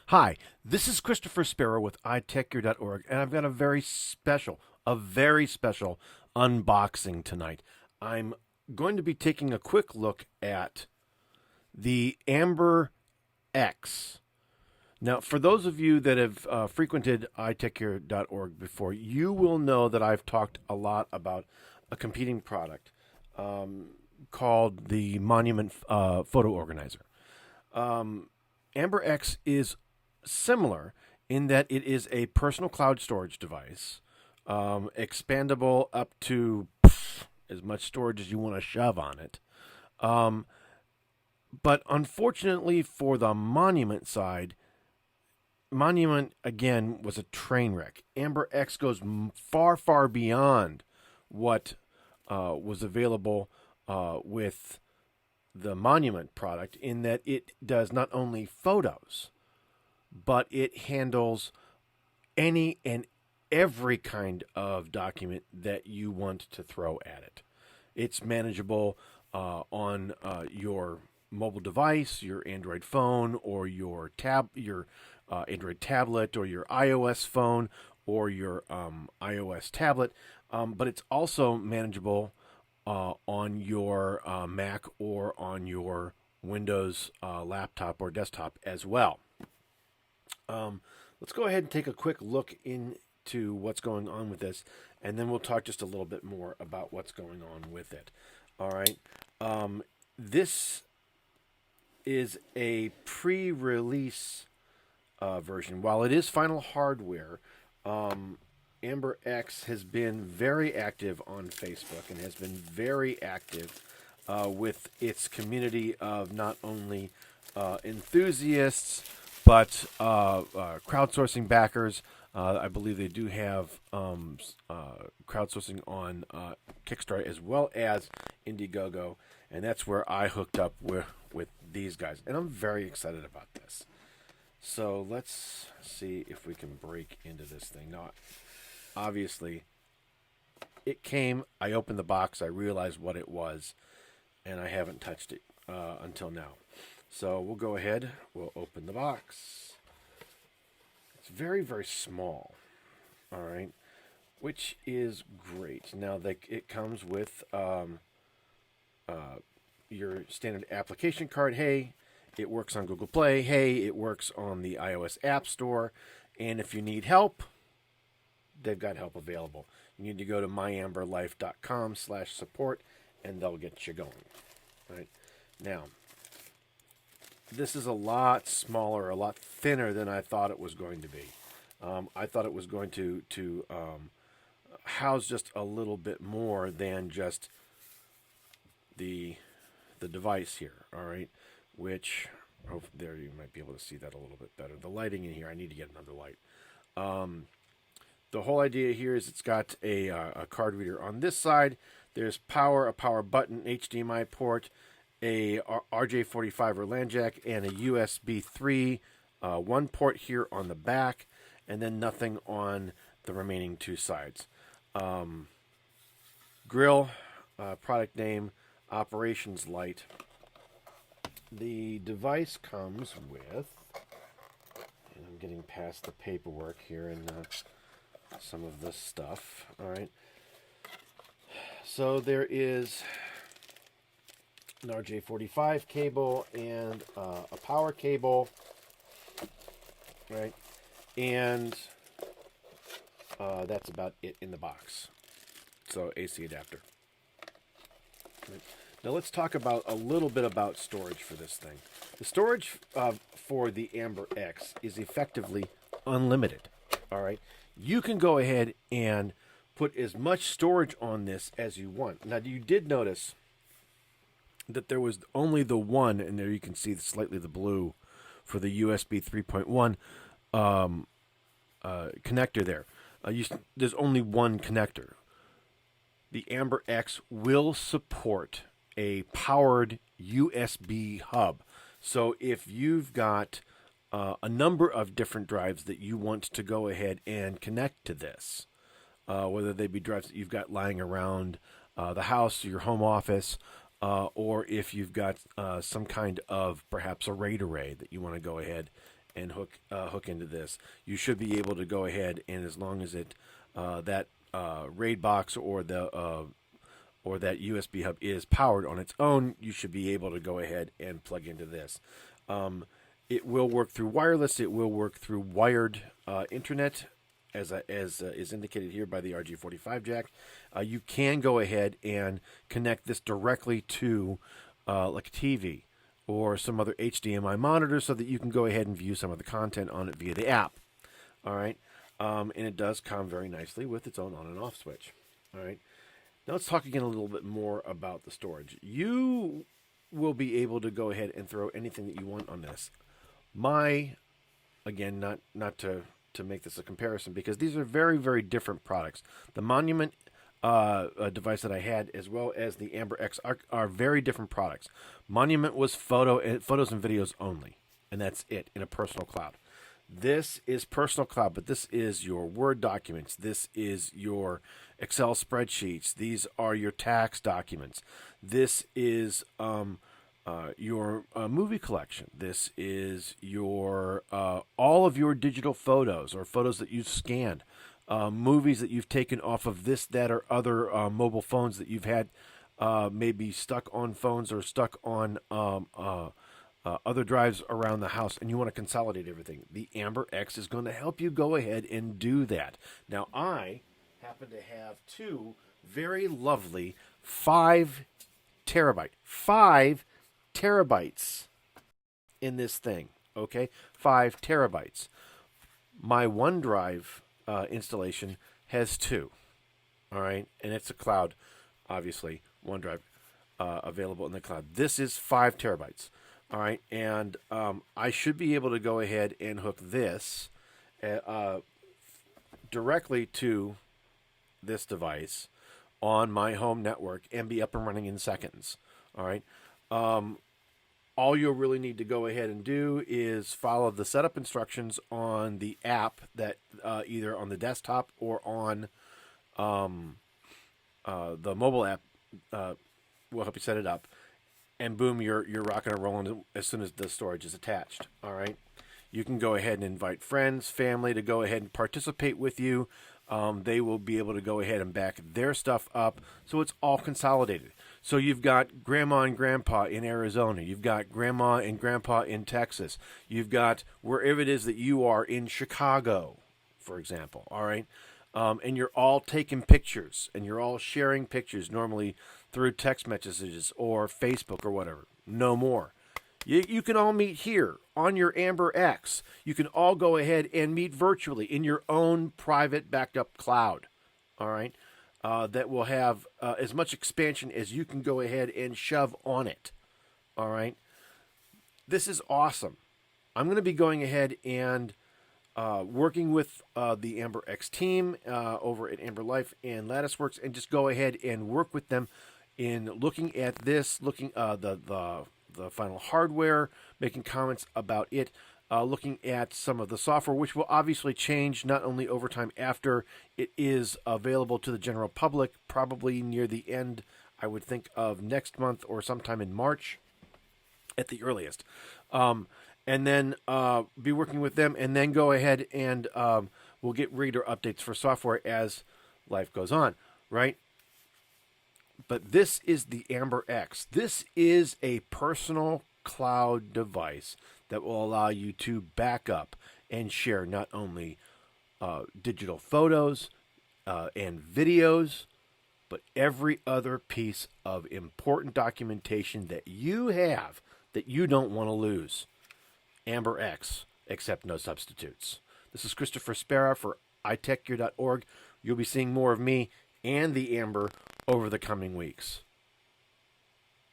Hi, this is Christopher Sparrow with iTechGear.org, and I've got a very special unboxing tonight. I'm going to be taking a quick look at the Amber X. Now, for those of you that have frequented iTechGear.org before, you will know that I've talked a lot about a competing product called the Monument Photo Organizer. Amber X is similar in that it is a personal cloud storage device, expandable up to as much storage as you want to shove on it. But unfortunately for the Monument side, Monument again was a train wreck. Amber X goes far, far beyond what was available with the Monument product in that it does not only photos, but it handles any and every kind of document that you want to throw at it. It's manageable on your mobile device, your Android phone, or your Android tablet, or your iOS phone, or your iOS tablet. But it's also manageable on your Mac or on your Windows laptop or desktop as well. Let's go ahead and take a quick look into what's going on with this, and then we'll talk just a little bit more about what's going on with it. All right. This is a pre-release version. While it is final hardware, Amber X has been very active on Facebook and has been very active with its community of not only enthusiasts but crowdsourcing backers. I believe they do have crowdsourcing on Kickstarter as well as Indiegogo, and that's where I hooked up with these guys, and I'm very excited about this. So let's see if we can break into this thing. Now, obviously, it came, I opened the box, I realized what it was, and I haven't touched it until now. So we'll go ahead, we'll open the box. It's very, very small, all right, which is great. Now, it comes with your standard application card. Hey, it works on Google Play. Hey, it works on the iOS App Store. And if you need help, they've got help available. You need to go to myamberlife.com/support, and they'll get you going. Right now, this is a lot smaller, a lot thinner than I thought it was going to be. I thought it was going to house just a little bit more than just the device here. All right, which there you might be able to see that a little bit better. The lighting in here, I need to get another light. The whole idea here is it's got a card reader on this side. There's a power button, HDMI port, a RJ45 or LAN jack, and a USB 3 one port here on the back, and then nothing on the remaining two sides. Grill, product name, operations light. The device comes with, and I'm getting past the paperwork here and some of this stuff. All right. So there is an RJ45 cable and a power cable, right? And that's about it in the box. So AC adapter. Right. Now let's talk about a little bit about storage for this thing. The storage for the Amber X is effectively unlimited. All right. You can go ahead and put as much storage on this as you want. Now, you did notice that there was only the one, and there you can see slightly the blue for the USB 3.1 connector there. There's only one connector. The Amber X will support a powered USB hub. So if you've got a number of different drives that you want to go ahead and connect to this, whether they be drives that you've got lying around the house, your home office, or if you've got some kind of perhaps a RAID array that you want to go ahead and hook into this. You should be able to go ahead, and as long as it that RAID box or that USB hub is powered on its own, you should be able to go ahead and plug into this. It will work through wireless. It will work through wired internet, as is indicated here by the RJ45 jack. You can go ahead and connect this directly to like a TV or some other HDMI monitor so that you can go ahead and view some of the content on it via the app. All right. And it does come very nicely with its own on and off switch. All right. Now let's talk again a little bit more about the storage. You will be able to go ahead and throw anything that you want on this. Again, not to make this a comparison, because these are very, very different products. The Monument device that I had, as well as the Amber X, are very different products. Monument was photos and videos only, and that's it in a personal cloud. This is personal cloud, but this is your Word documents. This is your Excel spreadsheets. These are your tax documents. This is your movie collection. This is your all of your digital photos or photos that you've scanned, movies that you've taken off of this, that, or other mobile phones that you've had maybe stuck on phones or stuck on other drives around the house, and you want to consolidate everything. The Amber X is going to help you go ahead and do that. Now, I happen to have two very lovely 5 terabytes in this thing. Okay, 5 terabytes. My OneDrive installation has 2. All right, and it's a cloud, obviously, OneDrive available in the cloud. This is 5 terabytes. All right, and I should be able to go ahead and hook this directly to this device on my home network and be up and running in seconds. All right. All you'll really need to go ahead and do is follow the setup instructions on the app that either on the desktop or on the mobile app will help you set it up. And boom, you're rocking and rolling as soon as the storage is attached. All right. You can go ahead and invite friends, family to go ahead and participate with you. They will be able to go ahead and back their stuff up, so it's all consolidated. So you've got grandma and grandpa in Arizona. You've got grandma and grandpa in Texas. You've got wherever it is that you are in Chicago, for example. All right. And you're all taking pictures, and you're all sharing pictures, normally through text messages or Facebook or whatever. No more. You can all meet here on your Amber X. You can all go ahead and meet virtually in your own private backed up cloud. All right. That will have as much expansion as you can go ahead and shove on it. All right. This is awesome. I'm going to be going ahead and working with the Amber X team over at Amber Life and Latticeworks, and just go ahead and work with them in looking at this, looking the final hardware, making comments about it, looking at some of the software, which will obviously change not only over time after it is available to the general public, probably near the end, I would think, of next month or sometime in March at the earliest. And then be working with them, and then go ahead and we'll get reader updates for software as life goes on, right? But this is the Amber X. This is a personal cloud device that will allow you to back up and share not only digital photos and videos, but every other piece of important documentation that you have that you don't want to lose. Amber X, accept no substitutes. This is Christopher Spera for iTechGear.org. You'll be seeing more of me and the Amber over the coming weeks.